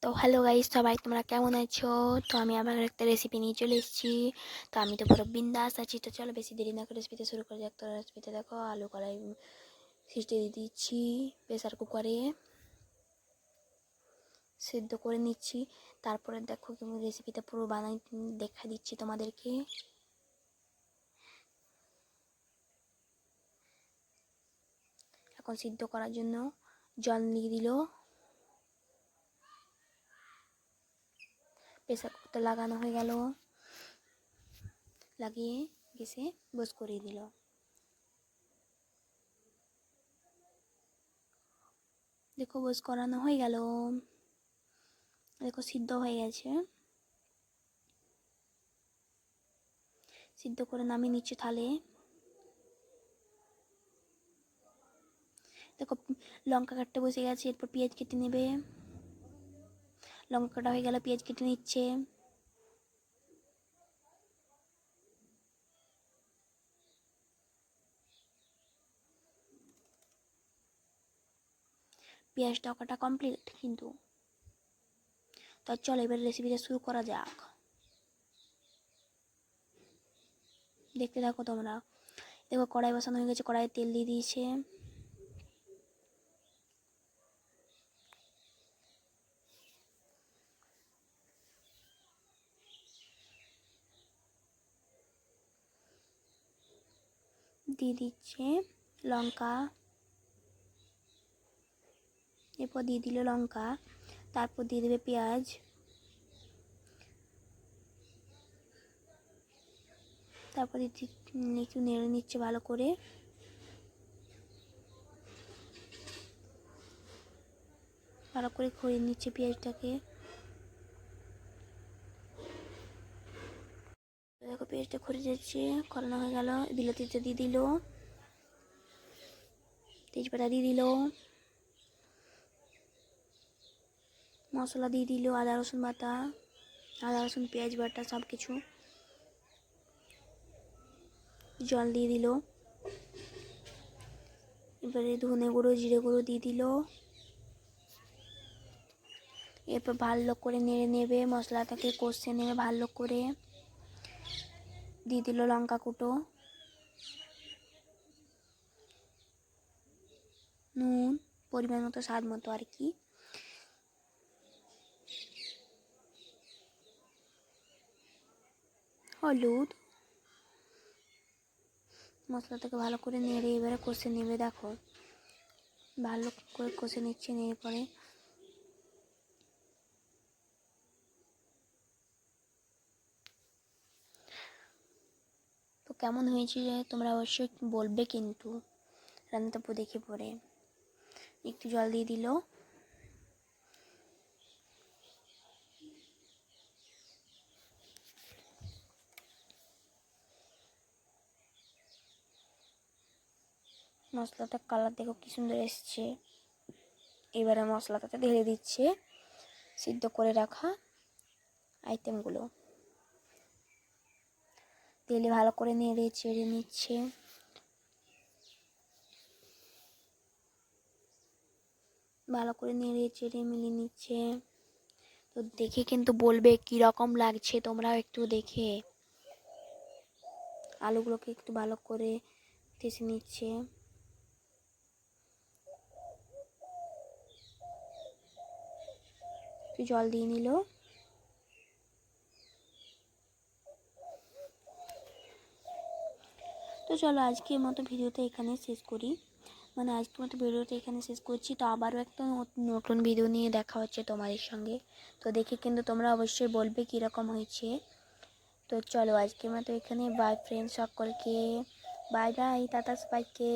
তো hello guys, সবাই তোমরা কেমন আছো? তো আমি আবার একটা রেসিপি নিয়ে চলে এসেছি। তো আমি তো পুরো বিন্দাস আছি। তো চলো বেশি দেরি না করে রেসিপিতে শুরু করা যাক। তো রেসিপিতে দেখো, আলু কড়াই সিটি দিয়ে দিচ্ছি, প্রেসার কুকারে সেদ্ধ করে নিচ্ছি। তারপরে দেখো রেসিপিটা পুরো বানাই দেখা দিচ্ছি তোমাদেরকে। এখন সিদ্ধ করার জন্য জল দিয়ে দিল। প্রেসার কুকারটা লাগানো হয়ে গেল, লাগিয়ে গ্যাসে বস করে দিল। দেখো বস করানো হয়ে গেল, দেখো সিদ্ধ হয়ে গেছে। সিদ্ধ করে নামিয়ে নিচ্ছে থালে। দেখো লঙ্কা কাটতে বসে গেছে, এরপর পেঁয়াজ কেটে নেবে। লঙ্কা কাটা হয়ে গেল, পেঁয়াজ কেটে নিচ্ছে। পেঁয়াজটা কাটা কমপ্লিট কিন্তু। তো চলো এবার রেসিপিটা শুরু করা যাক, দেখতে থাকো তোমরা। দেখো কড়াই বসানো হয়ে গেছে, কড়াইয়ে তেল দিয়ে দিয়েছে। দিয়ে দিচ্ছে লঙ্কা, এরপর দিয়ে দিল লঙ্কা, তারপর দিয়ে দেবে পেঁয়াজ, তারপর একটু নেড়ে নিচ্ছে ভালো করে। ভালো করে খড়িয়ে নিচ্ছে পেঁয়াজটাকে। দেখো পেঁয়াজটা খড়িয়ে যাচ্ছে, খড়ানো হয়ে গেল। বিলাতিটা দিয়ে দিল, তেজপাতা দিয়ে দিল, মশলা দিয়ে দিল, আদা রসুন বাটা, আদা রসুন পেঁয়াজ বাটা সব কিছু। জল দিয়ে দিল, এবারে ধনে গুঁড়ো জিরে গুঁড়ো দিয়ে দিল। এরপর ভালো করে নেড়ে নেবে, মশলাটাকে কষে নেবে ভালো করে। দিয়ে দিল লঙ্কা কুটো, নুন পরিমাণ মতো, স্বাদ মতো আর কি। হলুদ। মশলাটাকে ভালো করে নেড়ে এবারে কষে নেবে। দেখো ভালো করে কষে নিচ্ছে, নেড়ে পরে। তো কেমন হয়েছে তোমরা অবশ্যই বলবে কিন্তু রান্নাটা দেখে পরে। একটু জল দিয়ে দিল, মশলাটা কালার দেখো কি সুন্দর এসছে। এবারে মশলাটাতে ঢেলে দিচ্ছে সিদ্ধ করে রাখা আইটেমগুলো। তেলে ভালো করে নেড়ে চেড়ে নিচ্ছে। ভালো করে নেড়ে চেড়ে মিলিয়ে নিচ্ছে। তো দেখে কিন্তু বলবে কি রকম লাগছে, তোমরাও একটু দেখে। আলুগুলোকে একটু ভালো করে ঠেসে নিচ্ছে। একটু জল দিয়ে নিল। তো চলো আজকের মতো ভিডিওটা এখানে শেষ করি, আজকের মতো ভিডিওটা এখানে শেষ করছি। তো আবারও একটা নতুন ভিডিও নিয়ে দেখা হচ্ছে তোমাদের সঙ্গে। তো দেখে কিন্তু তোমরা অবশ্যই বলবে কীরকম হয়েছে। তো চলো আজকের মতো এখানে বাই ফ্রেন্ড সকলকে, বাই বাই, টাটা সবাইকে।